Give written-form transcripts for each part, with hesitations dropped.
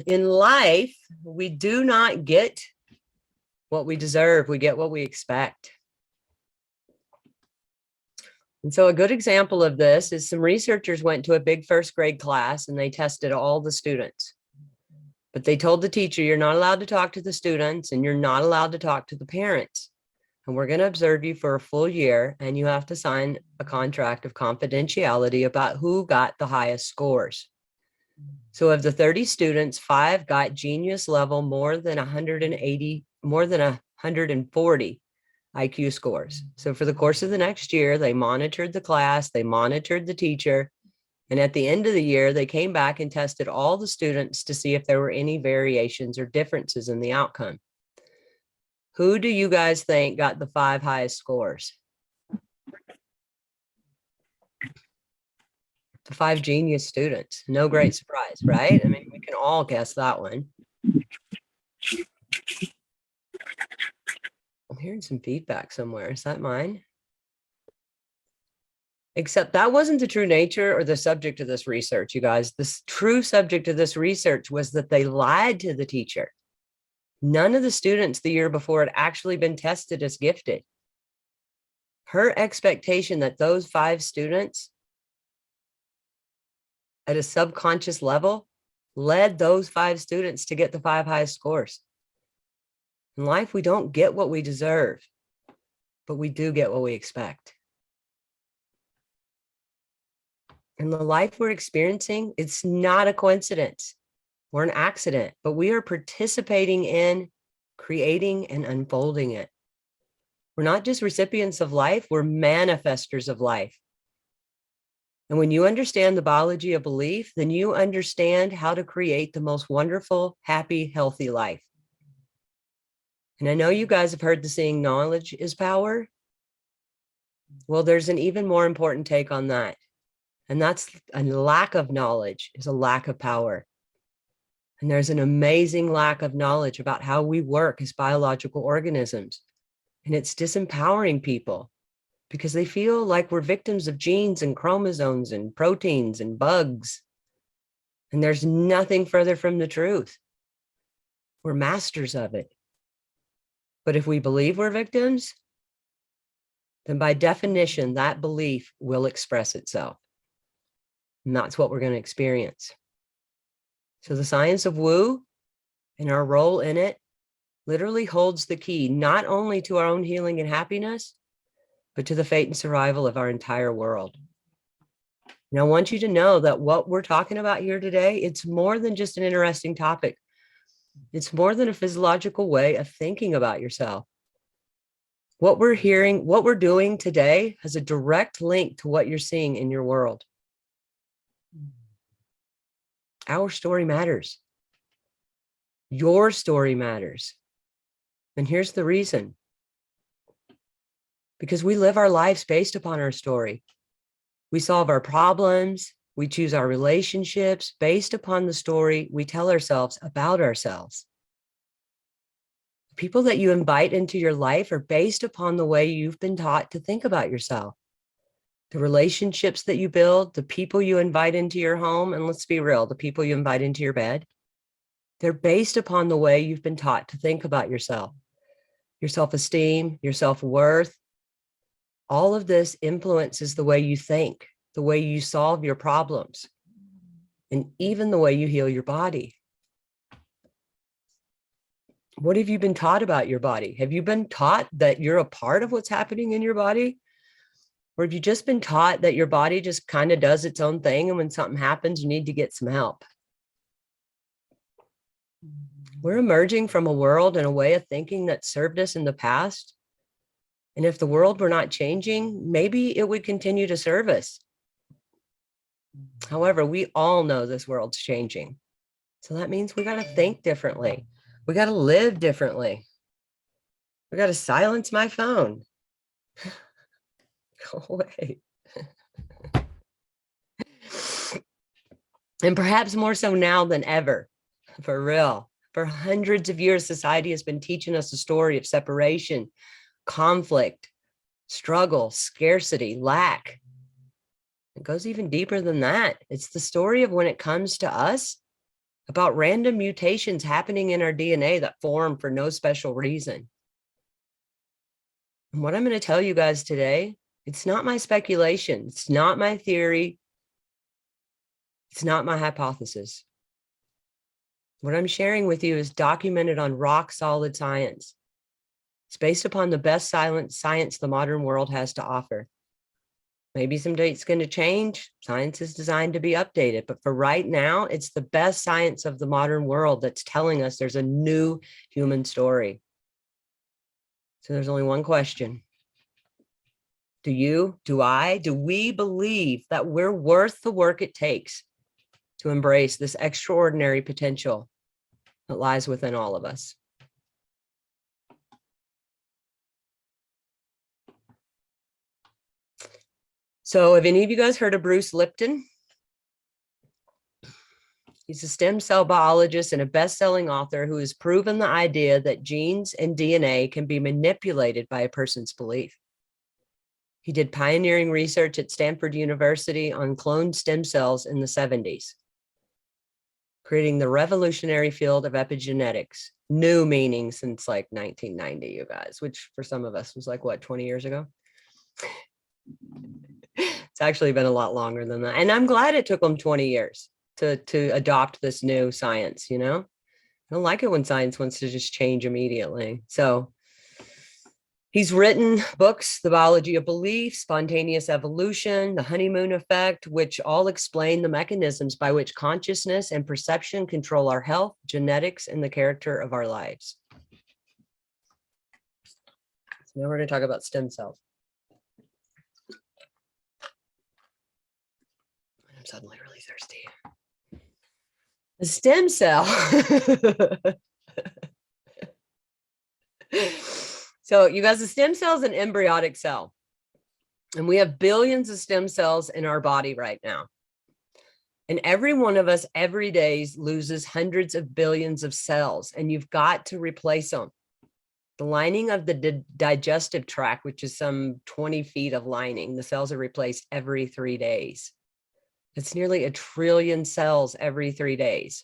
in life, we do not get what we deserve. We get what we expect. And so a good example of this is some researchers went to a big first grade class and they tested all the students. But they told the teacher, you're not allowed to talk to the students and you're not allowed to talk to the parents. And we're going to observe you for a full year and you have to sign a contract of confidentiality about who got the highest scores. So of the 30 students, 5 got genius level more than 140 IQ scores. So for the course of the next year, they monitored the class, they monitored the teacher, and at the end of the year, they came back and tested all the students to see if there were any variations or differences in the outcome. Who do you guys think got the 5 highest scores? The 5 genius students. No great surprise, right? I mean, we can all guess that one. I'm hearing some feedback somewhere. Is that mine? Except that wasn't the true nature or the subject of this research, you guys. The true subject of this research was that they lied to the teacher. None of the students the year before had actually been tested as gifted. Her expectation that those 5 students at a subconscious level led those 5 students to get the 5 highest scores. In life, we don't get what we deserve, but we do get what we expect. And the life we're experiencing, it's not a coincidence or an accident, but we are participating in creating and unfolding it. We're not just recipients of life, we're manifestors of life. And when you understand the biology of belief, then you understand how to create the most wonderful, happy, healthy life. And I know you guys have heard the saying, knowledge is power. Well, there's an even more important take on that. And that's a lack of knowledge is a lack of power. And there's an amazing lack of knowledge about how we work as biological organisms. And it's disempowering people because they feel like we're victims of genes and chromosomes and proteins and bugs. And there's nothing further from the truth. We're masters of it. But if we believe we're victims, then by definition, that belief will express itself. And that's what we're going to experience. So the science of woo and our role in it literally holds the key, not only to our own healing and happiness, but to the fate and survival of our entire world. And I want you to know that what we're talking about here today, it's more than just an interesting topic. It's more than a physiological way of thinking about yourself. What we're hearing, what we're doing today has a direct link to what you're seeing in your world. Our story matters. Your story matters. And here's the reason. Because we live our lives based upon our story. We solve our problems. We choose our relationships based upon the story we tell ourselves about ourselves. People that you invite into your life are based upon the way you've been taught to think about yourself. The relationships that you build, the people you invite into your home, and let's be real, the people you invite into your bed, they're based upon the way you've been taught to think about yourself, your self-esteem, your self-worth. All of this influences the way you think, the way you solve your problems, and even the way you heal your body. What have you been taught about your body? Have you been taught that you're a part of what's happening in your body? Or have you just been taught that your body just kind of does its own thing, and when something happens, you need to get some help? We're emerging from a world and a way of thinking that served us in the past. And if the world were not changing, maybe it would continue to serve us. However, we all know this world's changing. So that means we got to think differently. We got to live differently. We got to silence my phone. Go away. And perhaps more so now than ever, for real. For hundreds of years, society has been teaching us a story of separation, conflict, struggle, scarcity, lack. It goes even deeper than that. It's the story of when it comes to us, about random mutations happening in our DNA that form for no special reason. And what I'm going to tell you guys today, it's not my speculation. It's not my theory. It's not my hypothesis. What I'm sharing with you is documented on rock solid science. It's based upon the best science the modern world has to offer. Maybe someday it's going to change. Science is designed to be updated. But for right now, it's the best science of the modern world that's telling us there's a new human story. So there's only one question. Do you, do I, do we believe that we're worth the work it takes to embrace this extraordinary potential that lies within all of us? So have any of you guys heard of Bruce Lipton? He's a stem cell biologist and a best-selling author who has proven the idea that genes and DNA can be manipulated by a person's belief. He did pioneering research at Stanford University on cloned stem cells in the 70s, creating the revolutionary field of epigenetics, new meaning since like 1990, you guys, which for some of us was like, what, 20 years ago? It's actually been a lot longer than that. And I'm glad it took them 20 years to adopt this new science, you know? I don't like it when science wants to just change immediately. So he's written books, The Biology of Belief, Spontaneous Evolution, The Honeymoon Effect, which all explain the mechanisms by which consciousness and perception control our health, genetics, and the character of our lives. So now we're going to talk about stem cells. I'm suddenly really thirsty. The stem cell. So you guys, the stem cell is an embryonic cell. And we have billions of stem cells in our body right now. And every one of us every day loses hundreds of billions of cells, and you've got to replace them. The lining of the digestive tract, which is some 20 feet of lining, the cells are replaced every 3 days. It's nearly 1 trillion cells every 3 days.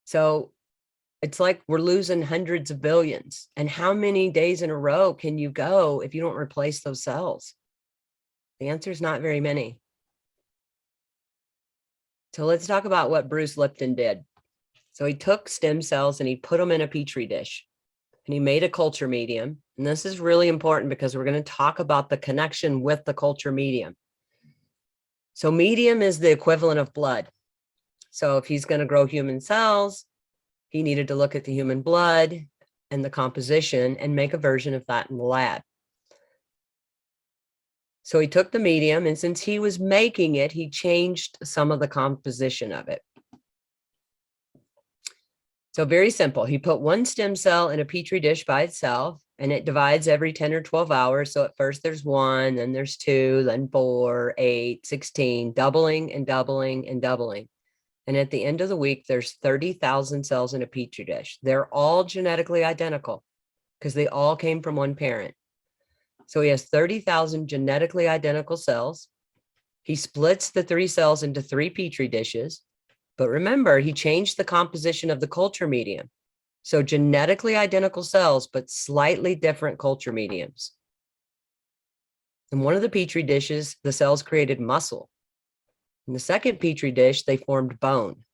So it's like we're losing hundreds of billions. And how many days in a row can you go if you don't replace those cells? The answer is not very many. So let's talk about what Bruce Lipton did. So he took stem cells and he put them in a petri dish and he made a culture medium. And this is really important because we're going to talk about the connection with the culture medium. So medium is the equivalent of blood. So if he's going to grow human cells, he needed to look at the human blood and the composition and make a version of that in the lab. So he took the medium, and since he was making it, he changed some of the composition of it. So very simple. He put one stem cell in a petri dish by itself, and it divides every 10 or 12 hours. So at first there's 1, then there's 2, then 4, 8, 16, doubling and doubling and doubling. And at the end of the week, there's 30,000 cells in a petri dish. They're all genetically identical because they all came from one parent. So he has 30,000 genetically identical cells. He splits the 3 cells into 3 petri dishes. But remember, he changed the composition of the culture medium. So genetically identical cells, but slightly different culture mediums. In one of the petri dishes, the cells created muscle. In the second petri dish, they formed bone.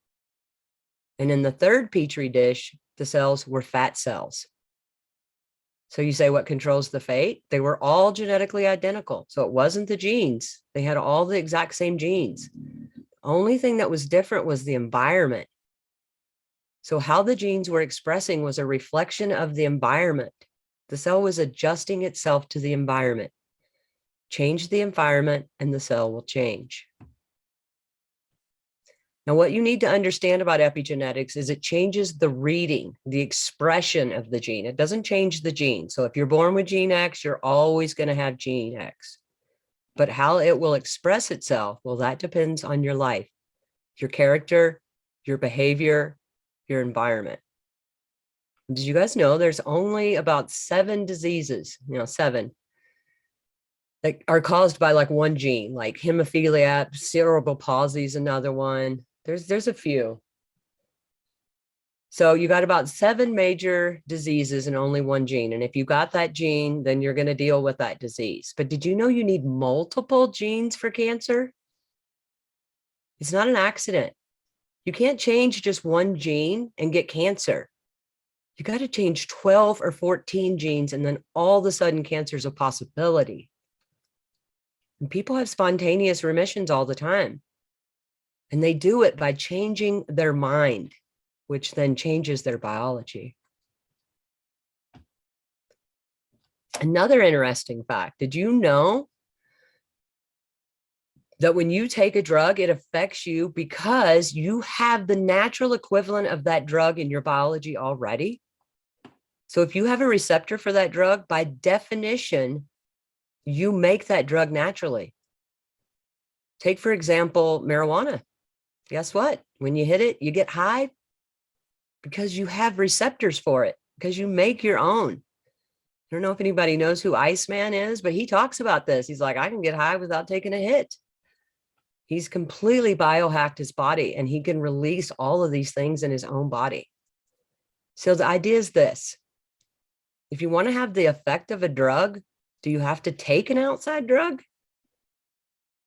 And in the third petri dish, the cells were fat cells. So you say, what controls the fate? They were all genetically identical. So it wasn't the genes. They had all the exact same genes. Only thing that was different was the environment. So how the genes were expressing was a reflection of the environment. The cell was adjusting itself to the environment. Change the environment and the cell will change. Now, what you need to understand about epigenetics is it changes the reading, the expression of the gene. It doesn't change the gene. So if you're born with gene X, you're always going to have gene X. But how it will express itself, well, that depends on your life, your character, your behavior, your environment. Did you guys know there's only about 7 diseases, 7, that are caused by like one gene, like hemophilia, cerebral palsy is another one. There's a few. So you got about 7 major diseases in only one gene. And if you got that gene, then you're going to deal with that disease. But did you know you need multiple genes for cancer? It's not an accident. You can't change just one gene and get cancer. You got to change 12 or 14 genes, and then all of a sudden cancer is a possibility. And people have spontaneous remissions all the time. And they do it by changing their mind, which then changes their biology. Another interesting fact, did you know that when you take a drug, it affects you because you have the natural equivalent of that drug in your biology already? So if you have a receptor for that drug, by definition, you make that drug naturally. Take, for example, marijuana. Guess what? When you hit it, you get high because you have receptors for it, because you make your own. I don't know if anybody knows who Iceman is, but he talks about this. He's like, I can get high without taking a hit. He's completely biohacked his body, and he can release all of these things in his own body. So the idea is this: if you want to have the effect of a drug, do you have to take an outside drug?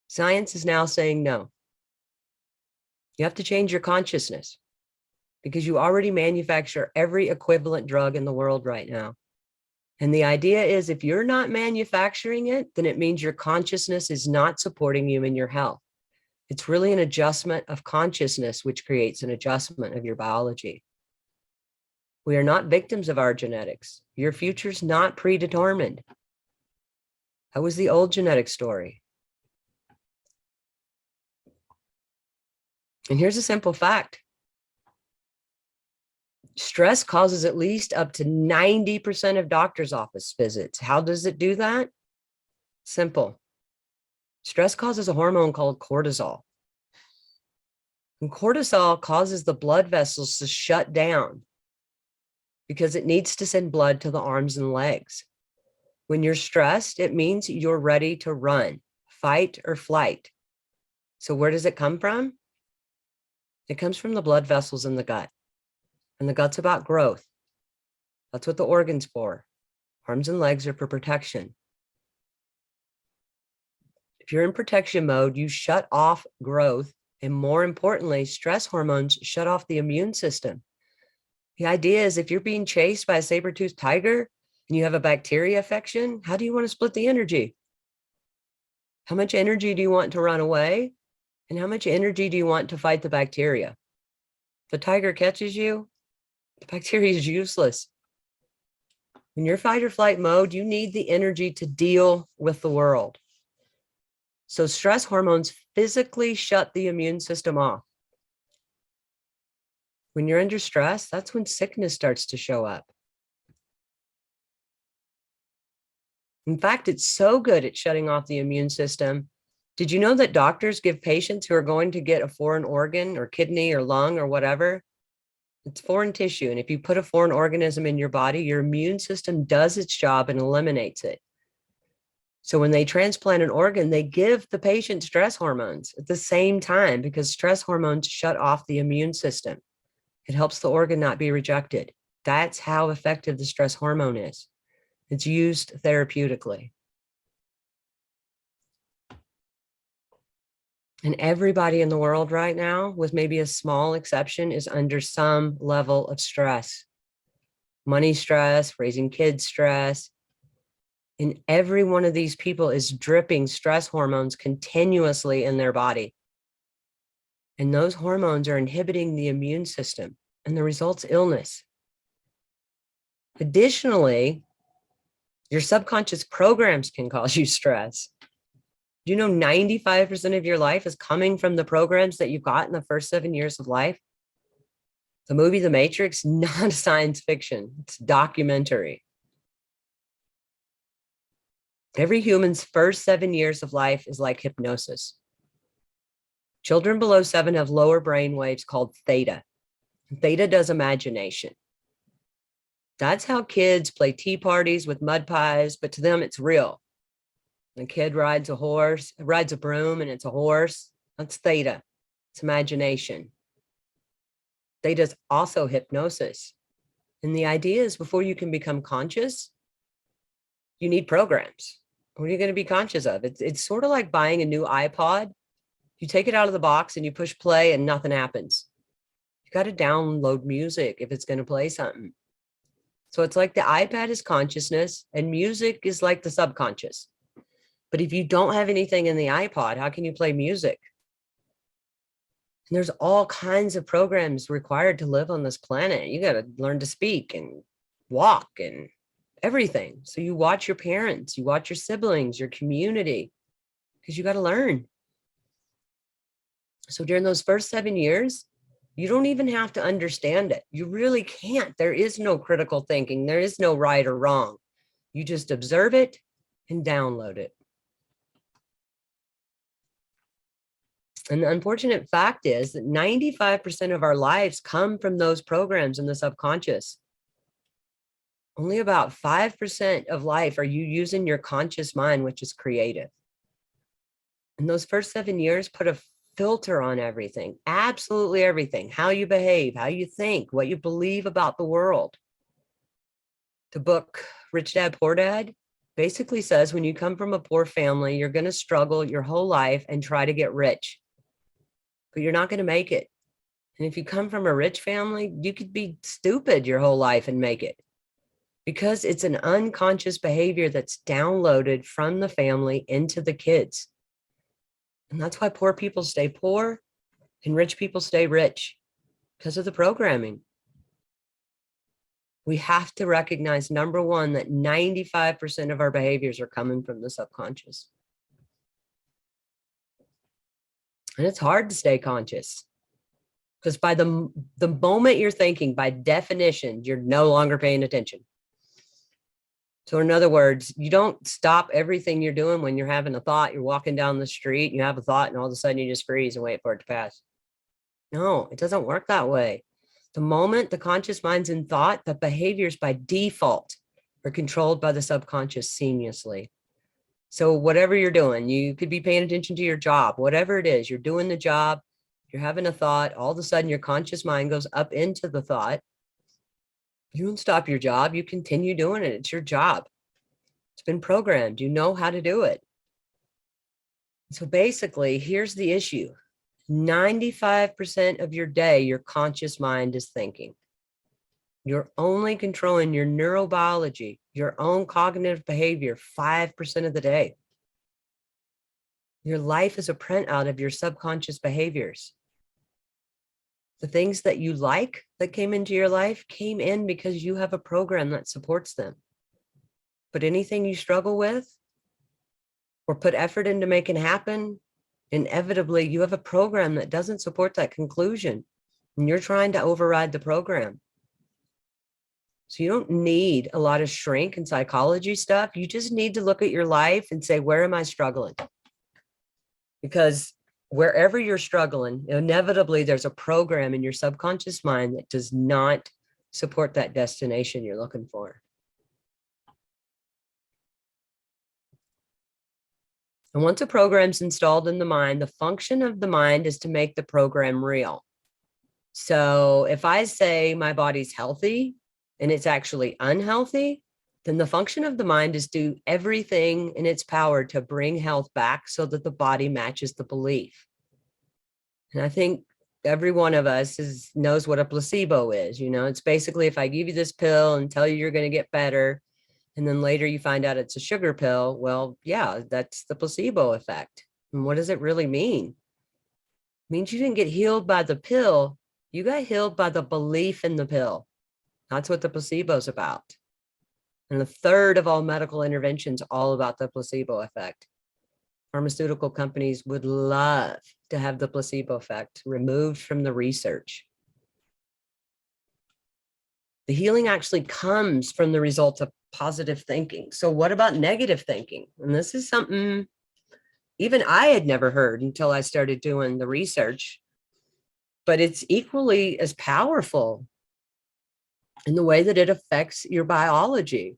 Science is now saying no. You have to change your consciousness because you already manufacture every equivalent drug in the world right now. And the idea is if you're not manufacturing it, then it means your consciousness is not supporting you in your health. It's really an adjustment of consciousness, which creates an adjustment of your biology. We are not victims of our genetics. Your future's not predetermined. That was the old genetic story. And here's a simple fact. Stress causes at least up to 90% of doctor's office visits. How does it do that? Simple. Stress causes a hormone called cortisol. And cortisol causes the blood vessels to shut down because it needs to send blood to the arms and legs. When you're stressed, it means you're ready to run, fight, or flight. So where does it come from? It comes from the blood vessels in the gut. And the gut's about growth. That's what the organ's for. Arms and legs are for protection. If you're in protection mode, you shut off growth. And more importantly, stress hormones shut off the immune system. The idea is if you're being chased by a saber-toothed tiger and you have a bacteria infection, how do you want to split the energy? How much energy do you want to run away? And how much energy do you want to fight the bacteria? If the tiger catches you, the bacteria is useless. In your fight or flight mode, you need the energy to deal with the world. So stress hormones physically shut the immune system off. When you're under stress, that's when sickness starts to show up. In fact, it's so good at shutting off the immune system. Did you know that doctors give patients who are going to get a foreign organ or kidney or lung or whatever, it's foreign tissue. And if you put a foreign organism in your body, your immune system does its job and eliminates it. So when they transplant an organ, they give the patient stress hormones at the same time because stress hormones shut off the immune system. It helps the organ not be rejected. That's how effective the stress hormone is. It's used therapeutically. And everybody in the world right now, with maybe a small exception, is under some level of stress. Money stress, raising kids stress. And every one of these people is dripping stress hormones continuously in their body. And those hormones are inhibiting the immune system, and the result's illness. Additionally, your subconscious programs can cause you stress. Do you know 95% of your life is coming from the programs that you got in the first 7 years of life? The movie The Matrix, not science fiction, it's documentary. Every human's first 7 years of life is like hypnosis. Children below 7 have lower brain waves called theta. Theta does imagination. That's how kids play tea parties with mud pies, but to them it's real. The kid rides a broom and it's a horse. That's theta. It's imagination. They does also hypnosis. And the idea is before you can become conscious, you need programs. What are you going to be conscious of? It's sort of like buying a new iPod. You take it out of the box and you push play and nothing happens. You got to download music if it's going to play something. So it's like the iPad is consciousness and music is like the subconscious. But if you don't have anything in the iPod, how can you play music? And there's all kinds of programs required to live on this planet. You got to learn to speak and walk and everything. So you watch your parents, you watch your siblings, your community, because you got to learn. So during those first 7 years, you don't even have to understand it. You really can't. There is no critical thinking. There is no right or wrong. You just observe it and download it. And the unfortunate fact is that 95% of our lives come from those programs in the subconscious. Only about 5% of life are you using your conscious mind, which is creative. And those first 7 years put a filter on everything, absolutely everything, how you behave, how you think, what you believe about the world. The book, Rich Dad, Poor Dad, basically says when you come from a poor family, you're going to struggle your whole life and try to get rich, but you're not going to make it. And if you come from a rich family, you could be stupid your whole life and make it, because it's an unconscious behavior that's downloaded from the family into the kids. And that's why poor people stay poor and rich people stay rich, because of the programming. We have to recognize, number one, that 95% of our behaviors are coming from the subconscious. And it's hard to stay conscious, because by the moment you're thinking, by definition, you're no longer paying attention. So in other words, you don't stop everything you're doing when you're having a thought. You're walking down the street, you have a thought, and all of a sudden you just freeze and wait for it to pass. No, it doesn't work that way. The moment the conscious mind's in thought, the behaviors by default are controlled by the subconscious seamlessly. So whatever you're doing, you could be paying attention to your job, whatever it is, you're doing the job, you're having a thought, all of a sudden your conscious mind goes up into the thought. You don't stop your job, you continue doing it. It's your job. It's been programmed. You know how to do it. So basically, here's the issue. 95% of your day, your conscious mind is thinking. You're only controlling your neurobiology, your own cognitive behavior, 5% of the day. Your life is a printout of your subconscious behaviors. The things that you like that came into your life came in because you have a program that supports them. But anything you struggle with or put effort into making happen, inevitably you have a program that doesn't support that conclusion, and you're trying to override the program. So you don't need a lot of shrink and psychology stuff. You just need to look at your life and say, where am I struggling? Because wherever you're struggling, inevitably there's a program in your subconscious mind that does not support that destination you're looking for. And once a program's installed in the mind, the function of the mind is to make the program real. So if I say my body's healthy and it's actually unhealthy, then the function of the mind is to do everything in its power to bring health back so that the body matches the belief. And I think every one of us knows what a placebo is. You know, it's basically if I give you this pill and tell you you're going to get better, and then later you find out it's a sugar pill, well, yeah, that's the placebo effect. And what does it really mean? It means you didn't get healed by the pill. You got healed by the belief in the pill. That's what the placebo is about. And a third of all medical interventions all about the placebo effect. Pharmaceutical companies would love to have the placebo effect removed from the research. The healing actually comes from the result of positive thinking. So what about negative thinking? And this is something even I had never heard until I started doing the research, but it's equally as powerful in the way that it affects your biology.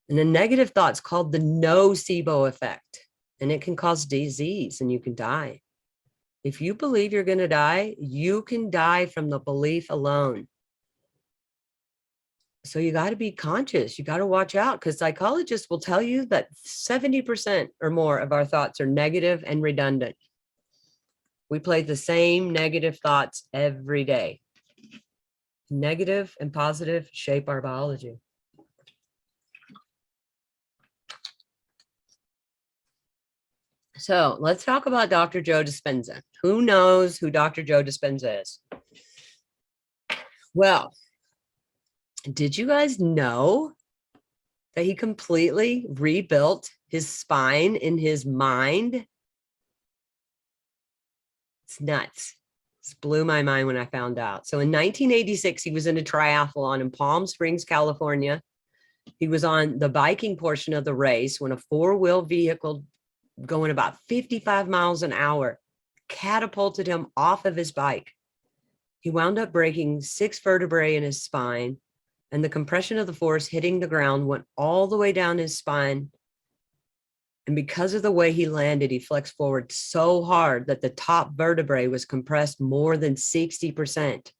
And a negative thought's called the nocebo effect, and it can cause disease and you can die. If you believe you're going to die, you can die from the belief alone. So you got to be conscious. You got to watch out, because psychologists will tell you that 70% or more of our thoughts are negative and redundant. We play the same negative thoughts every day. Negative and positive shape our biology. So let's talk about Dr. Joe Dispenza. Who knows who Dr. Joe Dispenza is? Well, did you guys know that he completely rebuilt his spine in his mind? It's nuts. This blew my mind when I found out. So in 1986, he was in a triathlon in Palm Springs, California. He was on the biking portion of the race when a four-wheel vehicle going about 55 miles an hour catapulted him off of his bike. He wound up breaking 6 vertebrae in his spine, and the compression of the force hitting the ground went all the way down his spine. And because of the way he landed, he flexed forward so hard that the top vertebrae was compressed more than 60%.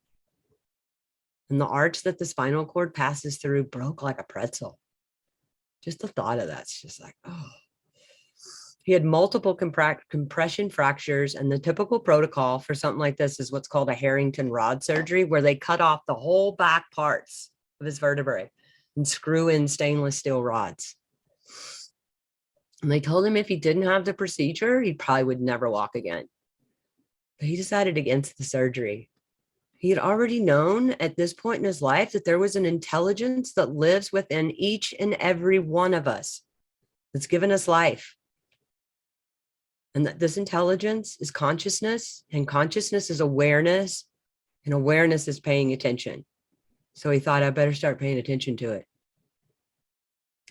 And the arch that the spinal cord passes through broke like a pretzel. Just the thought of that's just like, oh. He had multiple compression fractures, and the typical protocol for something like this is what's called a Harrington rod surgery, where they cut off the whole back parts of his vertebrae and screw in stainless steel rods. And they told him if he didn't have the procedure, he probably would never walk again. But he decided against the surgery. He had already known at this point in his life that there was an intelligence that lives within each and every one of us that's given us life. And that this intelligence is consciousness, and consciousness is awareness, and awareness is paying attention. So he thought, I better start paying attention to it.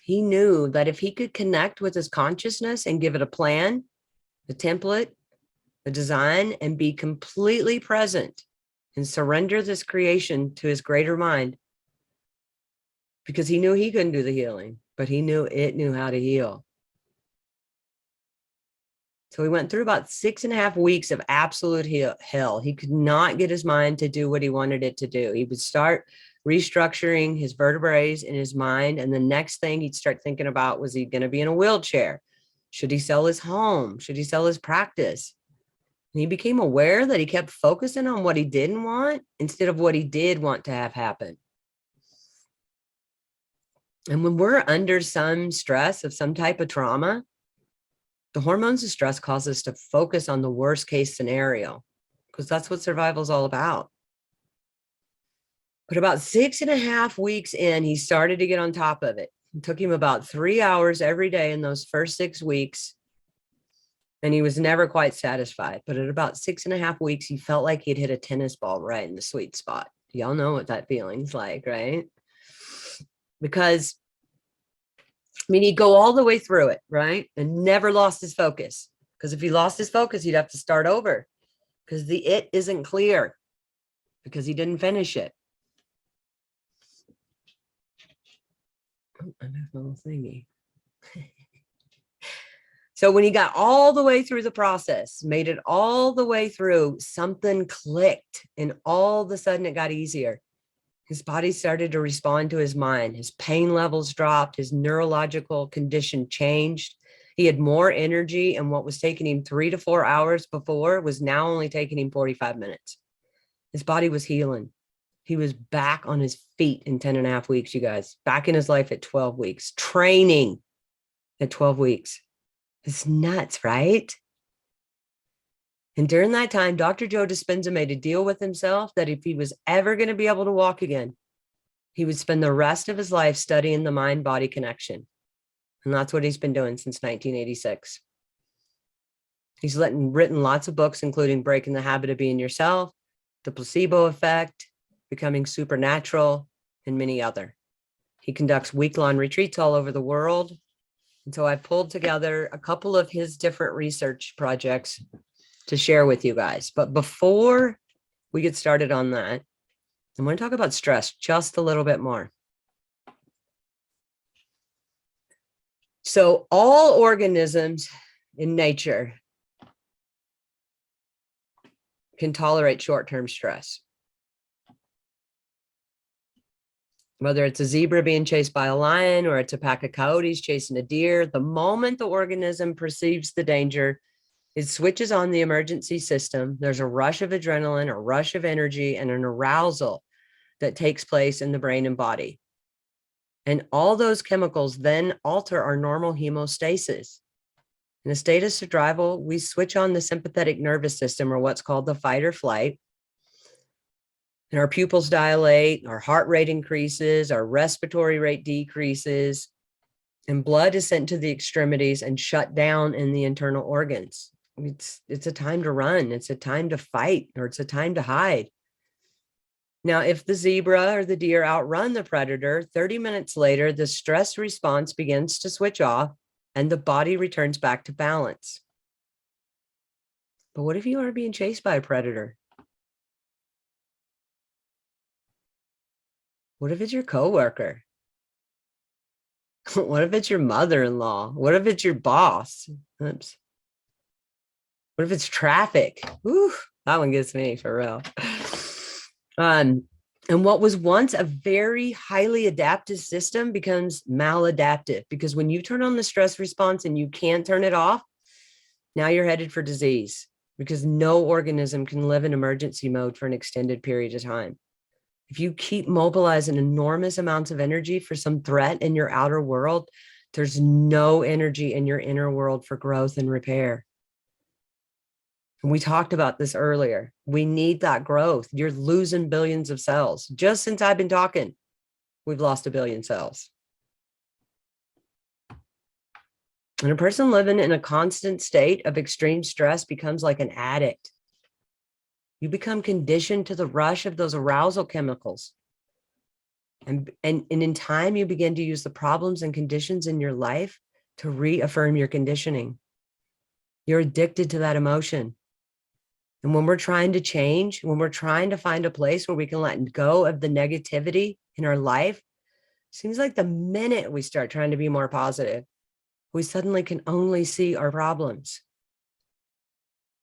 He knew that if he could connect with his consciousness and give it a plan, a template, a design, and be completely present and surrender this creation to his greater mind, because he knew he couldn't do the healing, but he knew it knew how to heal. So he went through about 6.5 weeks of absolute hell. He could not get his mind to do what he wanted it to do. He would start restructuring his vertebrae in his mind. And the next thing he'd start thinking about, was he going to be in a wheelchair? Should he sell his home? Should he sell his practice? And he became aware that he kept focusing on what he didn't want instead of what he did want to have happen. And when we're under some stress of some type of trauma, the hormones of stress cause us to focus on the worst case scenario, because that's what survival is all about. But about 6.5 weeks in, he started to get on top of it. It took him about 3 hours every day in those first 6 weeks. And he was never quite satisfied. But at about 6.5 weeks, he felt like he'd hit a tennis ball right in the sweet spot. Y'all know what that feeling's like, right? Because he'd go all the way through it, right? And never lost his focus. Because if he lost his focus, he'd have to start over, because the it isn't clear, because he didn't finish it. Oh, I moved my little thingy. So when he got all the way through the process, made it all the way through, something clicked, and all of a sudden it got easier. His body started to respond to his mind. His pain levels dropped. His neurological condition changed. He had more energy, and what was taking him 3 to 4 hours before was now only taking him 45 minutes. His body was healing. He was back on his feet in 10.5 weeks, you guys. Back in his life at 12 weeks. Training at 12 weeks. It's nuts, right? And during that time, Dr. Joe Dispenza made a deal with himself that if he was ever going to be able to walk again, he would spend the rest of his life studying the mind-body connection. And that's what he's been doing since 1986. He's written lots of books, including Breaking the Habit of Being Yourself, The Placebo Effect, Becoming Supernatural, and many other. He conducts week-long retreats all over the world. And so I've pulled together a couple of his different research projects to share with you guys. But before we get started on that, I want to talk about stress just a little bit more. So all organisms in nature can tolerate short-term stress. Whether it's a zebra being chased by a lion or it's a pack of coyotes chasing a deer, the moment the organism perceives the danger, it switches on the emergency system. There's a rush of adrenaline, a rush of energy, and an arousal that takes place in the brain and body. And all those chemicals then alter our normal hemostasis. In a state of survival, we switch on the sympathetic nervous system, or what's called the fight or flight. And our pupils dilate, our heart rate increases, our respiratory rate decreases, and blood is sent to the extremities and shut down in the internal organs. It's a time to run, it's a time to fight, or it's a time to hide. Now, if the zebra or the deer outrun the predator, 30 minutes later, the stress response begins to switch off and the body returns back to balance. But what if you are being chased by a predator? What if it's your coworker? What if it's your mother-in-law? What if it's your boss? Oops. What if it's traffic? Ooh, that one gets me for real. And what was once a very highly adaptive system becomes maladaptive, because when you turn on the stress response and you can't turn it off, now you're headed for disease, because no organism can live in emergency mode for an extended period of time. If you keep mobilizing enormous amounts of energy for some threat in your outer world, there's no energy in your inner world for growth and repair. And we talked about this earlier. We need that growth. You're losing billions of cells. Just since I've been talking, we've lost 1 billion cells. And a person living in a constant state of extreme stress becomes like an addict. You become conditioned to the rush of those arousal chemicals. And in time, you begin to use the problems and conditions in your life to reaffirm your conditioning. You're addicted to that emotion. And when we're trying to change, when we're trying to find a place where we can let go of the negativity in our life, it seems like the minute we start trying to be more positive, we suddenly can only see our problems.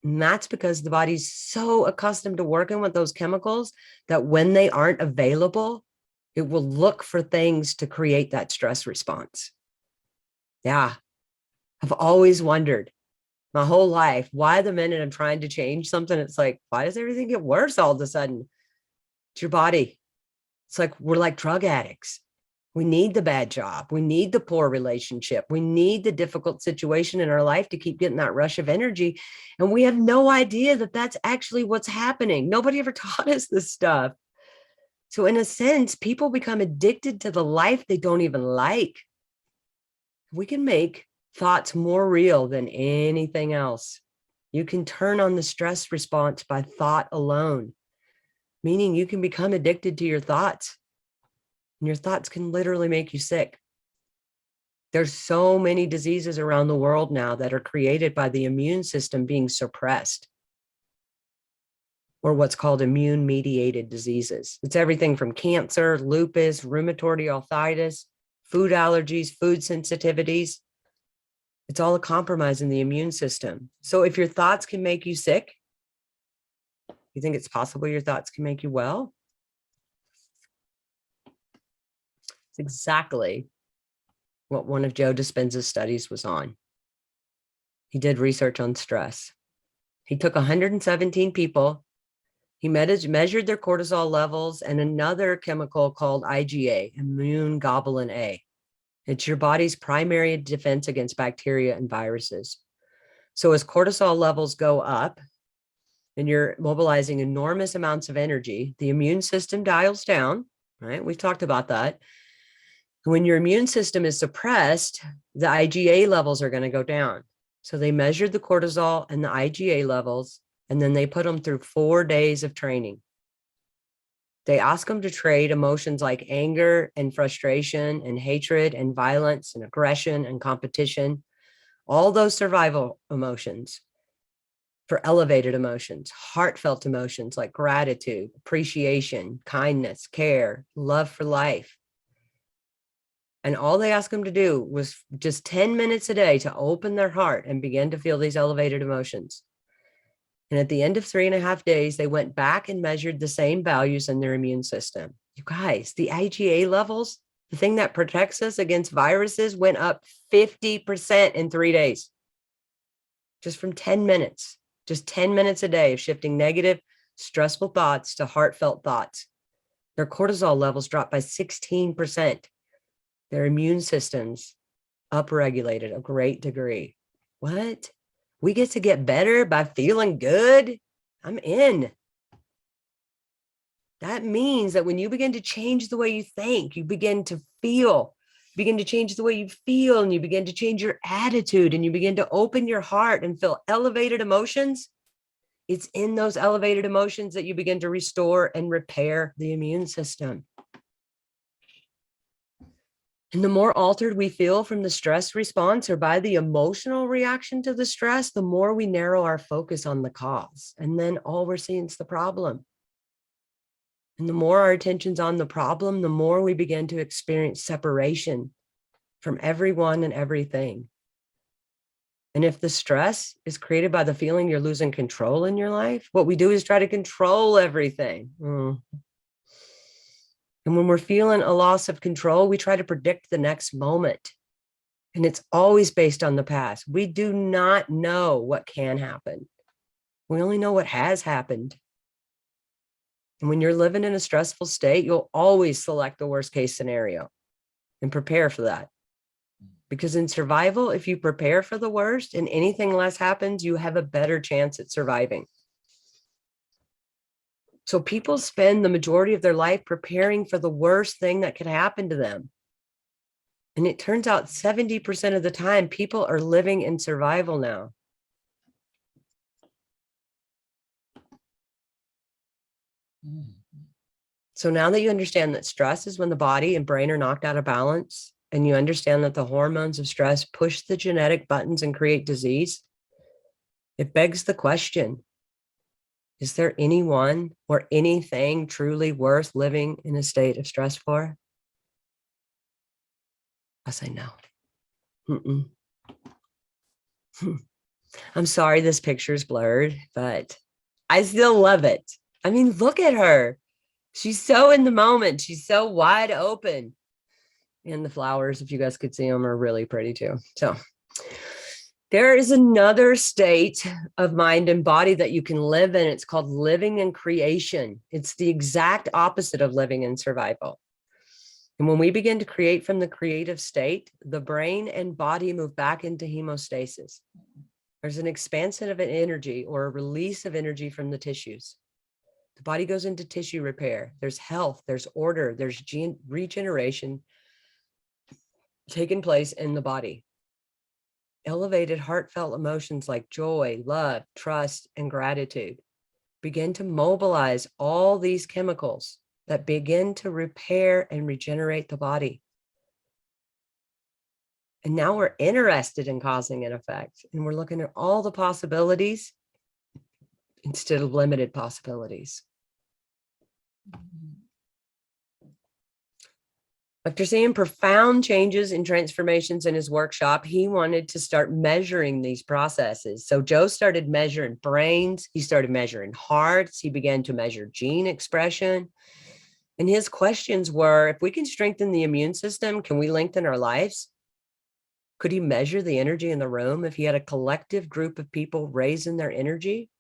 And that's because the body's so accustomed to working with those chemicals that when they aren't available, it will look for things to create that stress response. Yeah, I've always wondered my whole life why the minute I'm trying to change something, it's like, why does everything get worse all of a sudden? It's your body. It's like we're like drug addicts. We need the bad job. We need the poor relationship. We need the difficult situation in our life to keep getting that rush of energy. And we have no idea that that's actually what's happening. Nobody ever taught us this stuff. So in a sense, people become addicted to the life they don't even like. We can make thoughts more real than anything else. You can turn on the stress response by thought alone, meaning you can become addicted to your thoughts. And your thoughts can literally make you sick. There's so many diseases around the world now that are created by the immune system being suppressed, or what's called immune-mediated diseases. It's everything from cancer, lupus, rheumatoid arthritis, food allergies, food sensitivities. It's all a compromise in the immune system. So if your thoughts can make you sick, you think it's possible your thoughts can make you well? It's exactly what one of Joe Dispenza's studies was on. He did research on stress. He took 117 people. He measured their cortisol levels and another chemical called IgA, immune globulin A. It's your body's primary defense against bacteria and viruses. So as cortisol levels go up and you're mobilizing enormous amounts of energy, the immune system dials down, right? We've talked about that. When your immune system is suppressed, the IgA levels are going to go down. So they measured the cortisol and the IgA levels, and then they put them through 4 days of training. They ask them to trade emotions like anger and frustration and hatred and violence and aggression and competition, all those survival emotions, for elevated emotions, heartfelt emotions like gratitude, appreciation, kindness, care, love for life. And all they asked them to do was just 10 minutes a day to open their heart and begin to feel these elevated emotions. And at the end of 3.5 days, they went back and measured the same values in their immune system. You guys, the IgA levels, the thing that protects us against viruses, went up 50% in 3 days. Just from 10 minutes, just 10 minutes a day of shifting negative, stressful thoughts to heartfelt thoughts. Their cortisol levels dropped by 16%. Their immune systems upregulated a great degree. What? We get to get better by feeling good? I'm in. That means that when you begin to change the way you think, you begin to feel, begin to change the way you feel, and you begin to change your attitude, and you begin to open your heart and feel elevated emotions. It's in those elevated emotions that you begin to restore and repair the immune system. And the more altered we feel from the stress response or by the emotional reaction to the stress, the more we narrow our focus on the cause. And then all we're seeing is the problem. And the more our attention's on the problem, the more we begin to experience separation from everyone and everything. And if the stress is created by the feeling you're losing control in your life, what we do is try to control everything. And when we're feeling a loss of control, we try to predict the next moment. And it's always based on the past. We do not know what can happen. We only know what has happened. And when you're living in a stressful state, you'll always select the worst case scenario and prepare for that. Because in survival, if you prepare for the worst and anything less happens, you have a better chance at surviving. So people spend the majority of their life preparing for the worst thing that could happen to them. And it turns out 70% of the time, people are living in survival now. So now that you understand that stress is when the body and brain are knocked out of balance, and you understand that the hormones of stress push the genetic buttons and create disease, it begs the question, is there anyone or anything truly worth living in a state of stress for? I say no. I'm sorry this picture's blurred, but I still love it. I mean, look at her. She's so in the moment. She's so wide open. And the flowers, if you guys could see them, are really pretty too. So there is another state of mind and body that you can live in. It's called living in creation. It's the exact opposite of living in survival. And when we begin to create from the creative state, the brain and body move back into hemostasis. There's an expansion of an energy or a release of energy from the tissues. The body goes into tissue repair. There's health, there's order, there's gene regeneration taking place in the body. Elevated heartfelt emotions like joy, love, trust, and gratitude begin to mobilize all these chemicals that begin to repair and regenerate the body. And now we're interested in causing an effect, and we're looking at all the possibilities instead of limited possibilities. After seeing profound changes and transformations in his workshop, he wanted to start measuring these processes. So Joe started measuring brains. He started measuring hearts. He began to measure gene expression. And his questions were, if we can strengthen the immune system, can we lengthen our lives? Could he measure the energy in the room if he had a collective group of people raising their energy?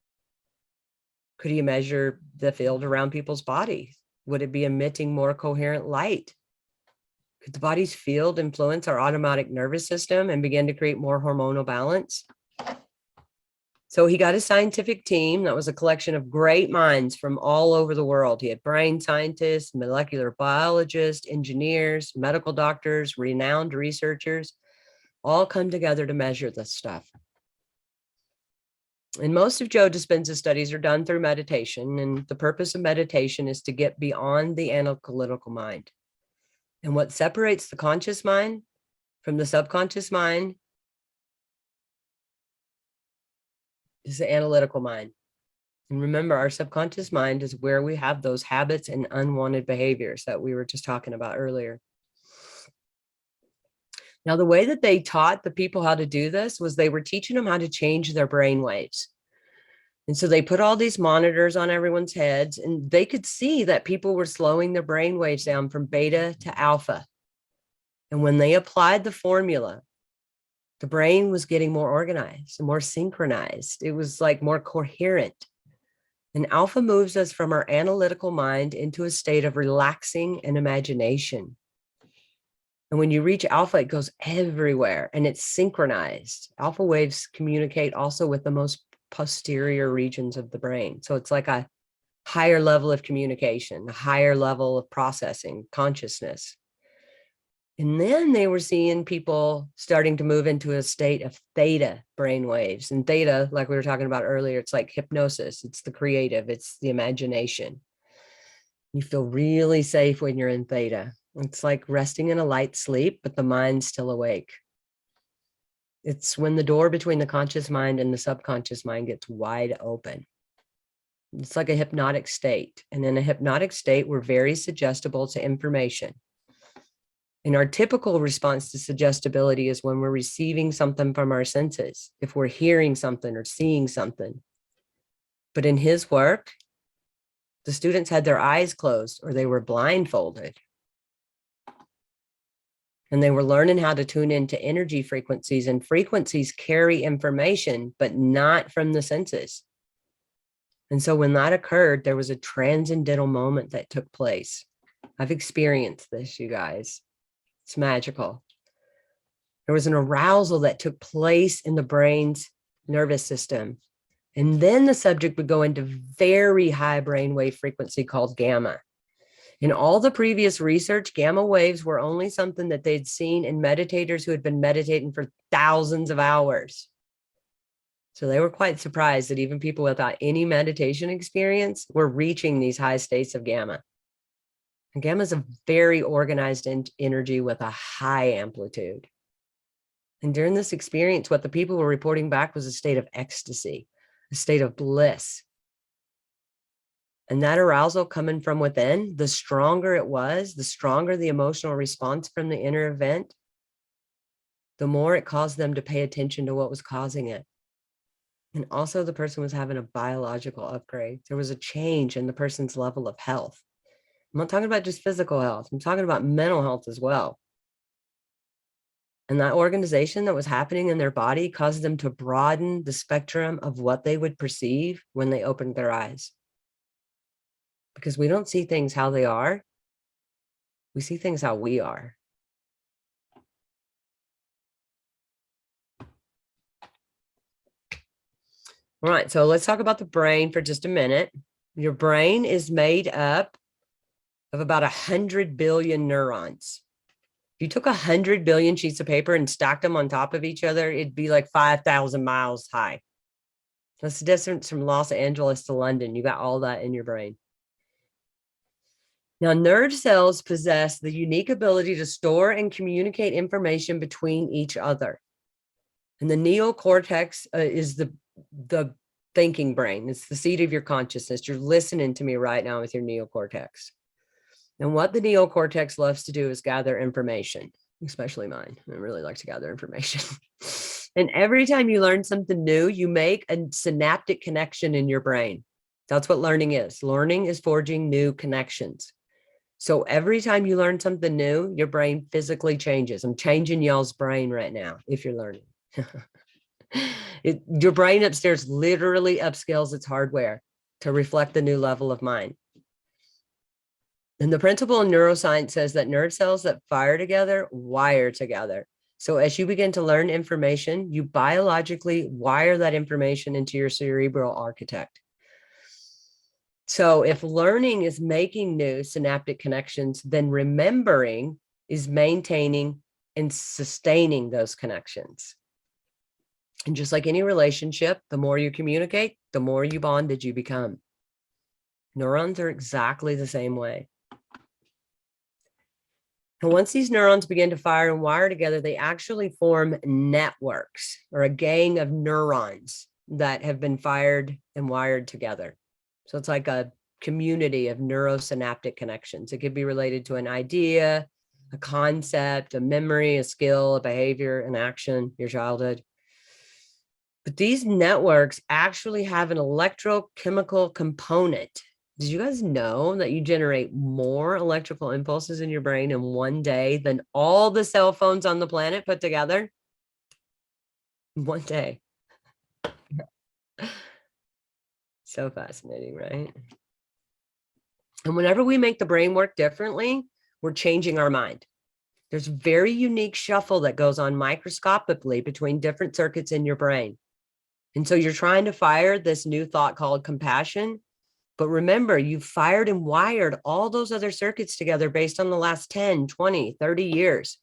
Could he measure the field around people's bodies? Would it be emitting more coherent light? Could the body's field influence our autonomic nervous system and begin to create more hormonal balance? So he got a scientific team that was a collection of great minds from all over the world. He had brain scientists, molecular biologists, engineers, medical doctors, renowned researchers, all come together to measure this stuff. And most of Joe Dispenza's studies are done through meditation. And the purpose of meditation is to get beyond the analytical mind. And what separates the conscious mind from the subconscious mind is the analytical mind. And remember, our subconscious mind is where we have those habits and unwanted behaviors that we were just talking about earlier. Now, the way that they taught the people how to do this was they were teaching them how to change their brain waves. And so they put all these monitors on everyone's heads, and they could see that people were slowing their brain waves down from beta to alpha. And when they applied the formula, the brain was getting more organized and more synchronized. It was like more coherent. And alpha moves us from our analytical mind into a state of relaxing and imagination. And when you reach alpha, it goes everywhere and it's synchronized. Alpha waves communicate also with the most posterior regions of the brain. So it's like a higher level of communication, a higher level of processing, consciousness. And then they were seeing people starting to move into a state of theta brain waves. And theta, like we were talking about earlier, it's like hypnosis. It's the creative, it's the imagination. You feel really safe when you're in theta. It's like resting in a light sleep, but the mind's still awake. It's when the door between the conscious mind and the subconscious mind gets wide open. It's like a hypnotic state. And in a hypnotic state, we're very suggestible to information. And our typical response to suggestibility is when we're receiving something from our senses, if we're hearing something or seeing something. But in his work, the students had their eyes closed or they were blindfolded. And they were learning how to tune into energy frequencies, and frequencies carry information, but not from the senses. And so when that occurred, there was a transcendental moment that took place. I've experienced this, you guys. It's magical. There was an arousal that took place in the brain's nervous system. And then the subject would go into very high brainwave frequency called gamma. In all the previous research, gamma waves were only something that they'd seen in meditators who had been meditating for thousands of hours. So they were quite surprised that even people without any meditation experience were reaching these high states of gamma. And gamma is a very organized energy with a high amplitude. And during this experience, what the people were reporting back was a state of ecstasy, a state of bliss. And that arousal coming from within, the stronger it was, the stronger the emotional response from the inner event, the more it caused them to pay attention to what was causing it. And also the person was having a biological upgrade. There was a change in the person's level of health. I'm not talking about just physical health. I'm talking about mental health as well. And that organization that was happening in their body caused them to broaden the spectrum of what they would perceive when they opened their eyes. Because we don't see things how they are. We see things how we are. All right, so let's talk about the brain for just a minute. Your brain is made up of about 100 billion neurons. If you took 100 billion sheets of paper and stacked them on top of each other, it'd be like 5,000 miles high. That's the distance from Los Angeles to London. You got all that in your brain. Now, nerve cells possess the unique ability to store and communicate information between each other. And the neocortex is the thinking brain. It's the seat of your consciousness. You're listening to me right now with your neocortex. And what the neocortex loves to do is gather information, especially mine. I really like to gather information. And every time you learn something new, you make a synaptic connection in your brain. That's what learning is. Learning is forging new connections. So every time you learn something new, your brain physically changes. I'm changing y'all's brain right now if you're learning. Your brain upstairs literally upscales its hardware to reflect the new level of mind. And the principle in neuroscience says that nerve cells that fire together wire together. So as you begin to learn information, you biologically wire that information into your cerebral architect. So if learning is making new synaptic connections, then remembering is maintaining and sustaining those connections. And just like any relationship, the more you communicate, the more you bonded you become. Neurons are exactly the same way. And once these neurons begin to fire and wire together, they actually form networks or a gang of neurons that have been fired and wired together. So it's like a community of neurosynaptic connections. It could be related to an idea, a concept, a memory, a skill, a behavior, an action, your childhood. But these networks actually have an electrochemical component. Did you guys know that you generate more electrical impulses in your brain in one day than all the cell phones on the planet put together? One day. So fascinating, right? And whenever we make the brain work differently, we're changing our mind. There's very unique shuffle that goes on microscopically between different circuits in your brain. And so you're trying to fire this new thought called compassion. But remember, you've fired and wired all those other circuits together based on the last 10, 20, 30 years.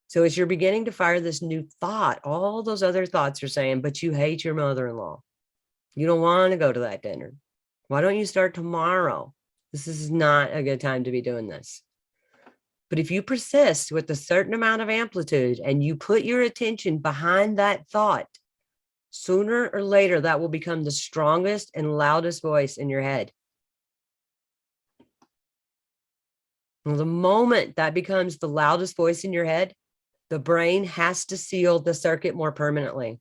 So as you're beginning to fire this new thought, all those other thoughts are saying, but you hate your mother-in-law. You don't want to go to that dinner. Why don't you start tomorrow? This is not a good time to be doing this. But if you persist with a certain amount of amplitude and you put your attention behind that thought, sooner or later, that will become the strongest and loudest voice in your head. Well, the moment that becomes the loudest voice in your head, the brain has to seal the circuit more permanently.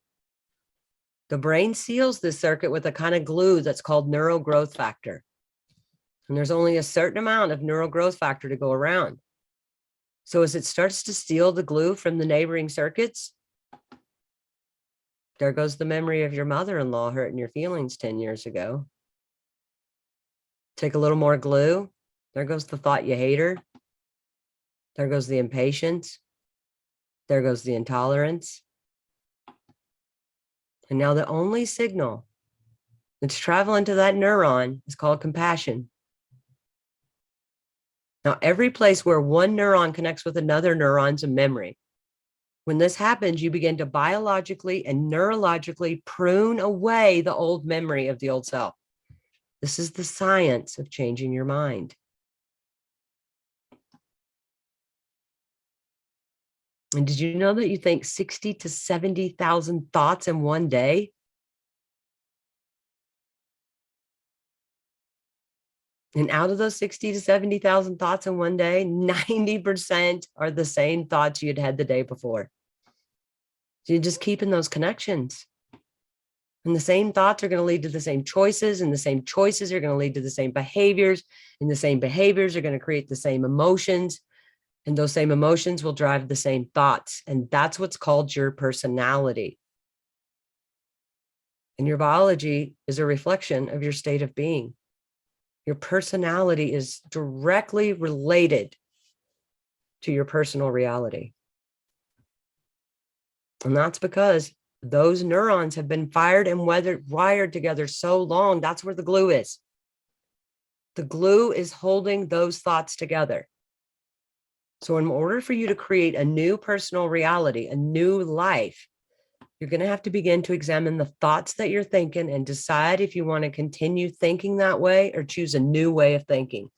The brain seals this circuit with a kind of glue that's called neural growth factor. And there's only a certain amount of neural growth factor to go around. So as it starts to steal the glue from the neighboring circuits, there goes the memory of your mother-in-law hurting your feelings 10 years ago. Take a little more glue. There goes the thought you hate her. There goes the impatience. There goes the intolerance. And now the only signal that's traveling to that neuron is called compassion. Now, every place where one neuron connects with another neuron's a memory. When this happens, you begin to biologically and neurologically prune away the old memory of the old self. This is the science of changing your mind. And did you know that you think 60 to 70,000 thoughts in one day? And out of those 60 to 70,000 thoughts in one day, 90% are the same thoughts you'd had the day before. So you're just keeping those connections. And the same thoughts are going to lead to the same choices, and the same choices are going to lead to the same behaviors, and the same behaviors are going to create the same emotions, and those same emotions will drive the same thoughts. And that's what's called your personality. And your biology is a reflection of your state of being. Your personality is directly related to your personal reality. And that's because those neurons have been fired and wired together so long. That's where the glue is. The glue is holding those thoughts together. So in order for you to create a new personal reality, a new life, you're going to have to begin to examine the thoughts that you're thinking and decide if you want to continue thinking that way or choose a new way of thinking.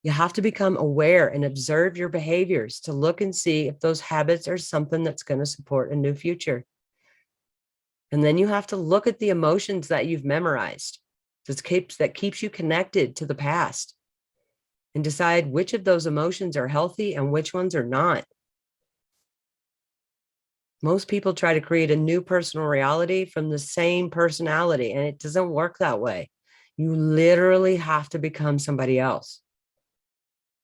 You have to become aware and observe your behaviors to look and see if those habits are something that's going to support a new future. And then you have to look at the emotions that you've memorized that keeps you connected to the past and decide which of those emotions are healthy and which ones are not. Most people try to create a new personal reality from the same personality, and it doesn't work that way. You literally have to become somebody else.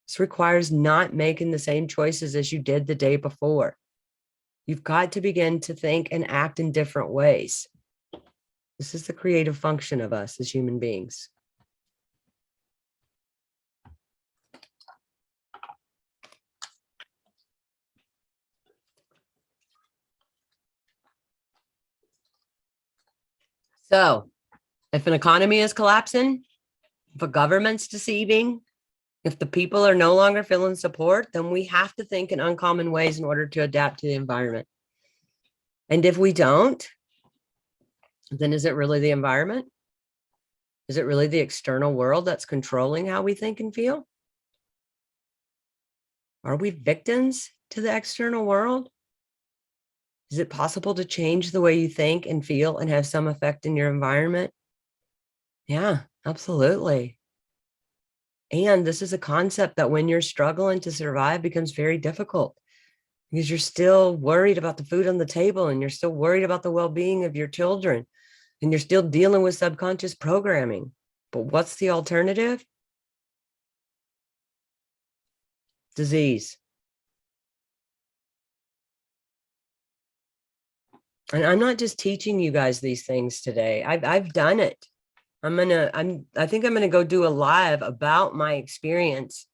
This requires not making the same choices as you did the day before. You've got to begin to think and act in different ways. This is the creative function of us as human beings. So, if an economy is collapsing, if a government's deceiving, if the people are no longer feeling support, then we have to think in uncommon ways in order to adapt to the environment. And if we don't, then is it really the environment? Is it really the external world that's controlling how we think and feel? Are we victims to the external world? Is it possible to change the way you think and feel and have some effect in your environment? Yeah, absolutely. And this is a concept that when you're struggling to survive becomes very difficult. because you're still worried about the food on the table, and you're still worried about the well-being of your children, and you're still dealing with subconscious programming. But what's the alternative? Disease. And I'm not just teaching you guys these things today. I've done it. I think I'm gonna go do a live about my experience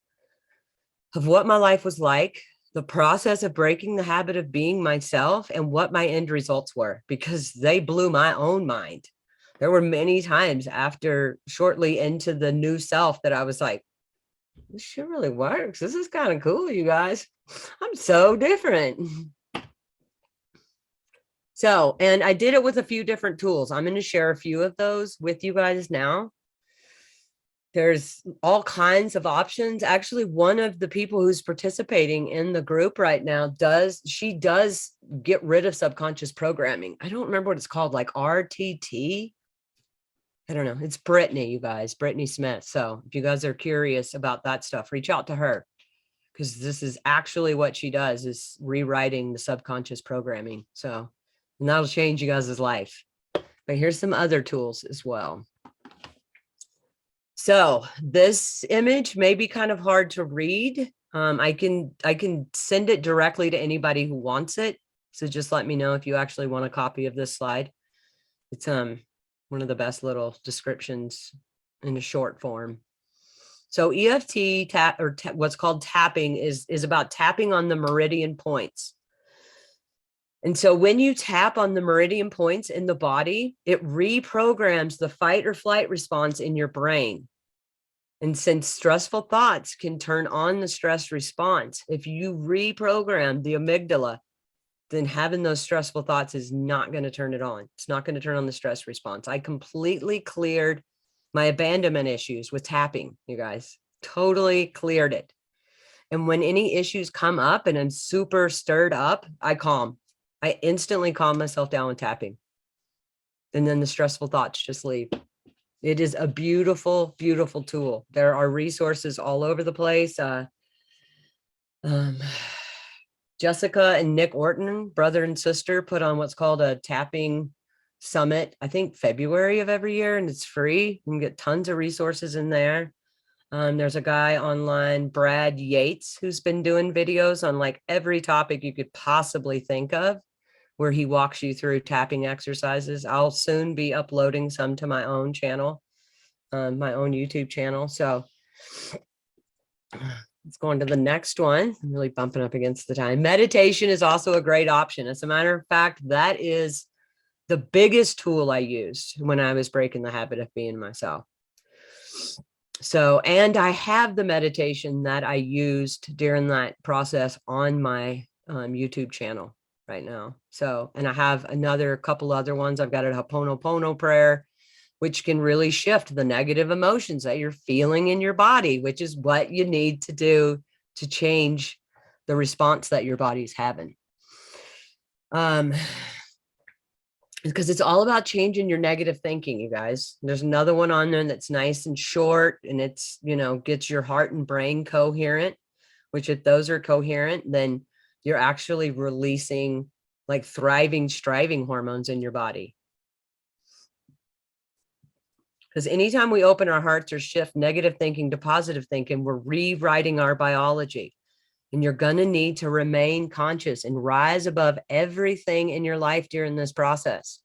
of what my life was like, the process of breaking the habit of being myself, and what my end results were, because they blew my own mind. There were many times after shortly into the new self that I was like, this shit really works. This is kind of cool, you guys. I'm so different. So, and I did it with a few different tools. I'm going to share a few of those with you guys now. There's all kinds of options. Actually, one of the people who's participating in the group right now does get rid of subconscious programming. I don't remember what it's called, like RTT. I don't know. It's Brittany, you guys, Brittany Smith. So if you guys are curious about that stuff, reach out to her, because this is actually what she does, is rewriting the subconscious programming. So, and that'll change you guys' life. But here's some other tools as well. So this image may be kind of hard to read. I can send it directly to anybody who wants it. So just let me know if you actually want a copy of this slide. It's one of the best little descriptions in a short form. So EFT what's called tapping is about tapping on the meridian points. And so when you tap on the meridian points in the body, it reprograms the fight or flight response in your brain. And since stressful thoughts can turn on the stress response, if you reprogram the amygdala, then having those stressful thoughts is not going to turn it on. It's not going to turn on the stress response. I completely cleared my abandonment issues with tapping, you guys. Totally cleared it. And when any issues come up and I'm super stirred up, I calm. I instantly calm myself down with tapping. And then the stressful thoughts just leave. It is a beautiful, beautiful tool. There are resources all over the place. Jessica and Nick Orton, brother and sister, put on what's called a tapping summit, I think February of every year, and it's free. You can get tons of resources in there. There's a guy online, Brad Yates, who's been doing videos on like every topic you could possibly think of, where he walks you through tapping exercises. I'll soon be uploading some to my own channel, my own YouTube channel. So let's go on to the next one. I'm really bumping up against the time. Meditation is also a great option. As a matter of fact, that is the biggest tool I used when I was breaking the habit of being myself. So, and I have the meditation that I used during that process on my YouTube channel right now. So, and I have another couple other ones. I've got a Ho'oponopono prayer, which can really shift the negative emotions that you're feeling in your body, which is what you need to do to change the response that your body's having. Because it's all about changing your negative thinking, you guys. There's another one on there that's nice and short, and it's, you know, gets your heart and brain coherent, which if those are coherent, then you're actually releasing like thriving, striving hormones in your body. Because anytime we open our hearts or shift negative thinking to positive thinking, we're rewriting our biology. And you're going to need to remain conscious and rise above everything in your life during this process.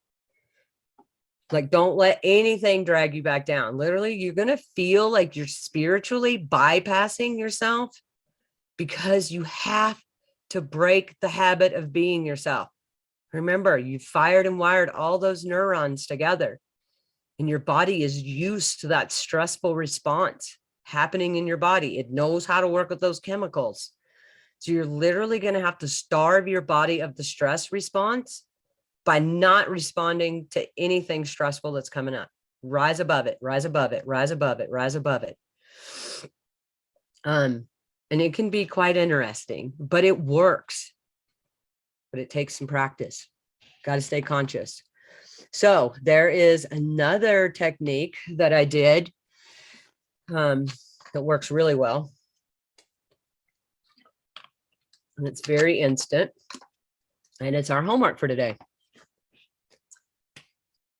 Like, don't let anything drag you back down. Literally, you're going to feel like you're spiritually bypassing yourself, because you have to break the habit of being yourself. Remember, you fired and wired all those neurons together, and your body is used to that stressful response happening in your body. It knows how to work with those chemicals. So you're literally going to have to starve your body of the stress response by not responding to anything stressful that's coming up. Rise above it, rise above it, rise above it, rise above it. And it can be quite interesting, but it works. But it takes some practice. Got to stay conscious. So there is another technique that I did that works really well. And it's very instant. And it's our homework for today.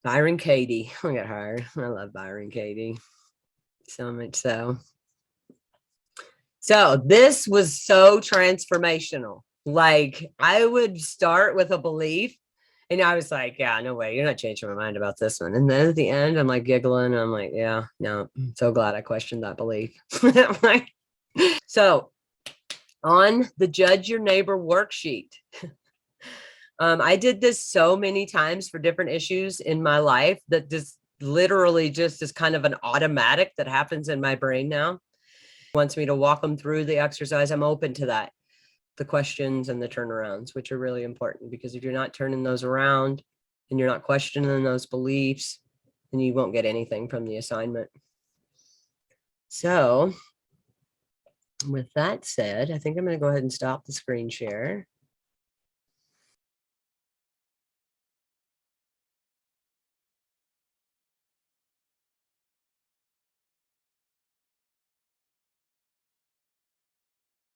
Byron Katie. I got her. I love Byron Katie. So much so. So this was so transformational. Like I would start with a belief and I was like, yeah, no way. You're not changing my mind about this one. And then at the end, I'm like giggling. I'm like, yeah, no, I'm so glad I questioned that belief. So on the Judge Your Neighbor worksheet, I did this so many times for different issues in my life that this literally just is kind of an automatic that happens in my brain now. Wants me to walk them through the exercise. I'm open to that. The questions and the turnarounds, which are really important, because if you're not turning those around and you're not questioning those beliefs, then you won't get anything from the assignment. So with that said, I think I'm going to go ahead and stop the screen share.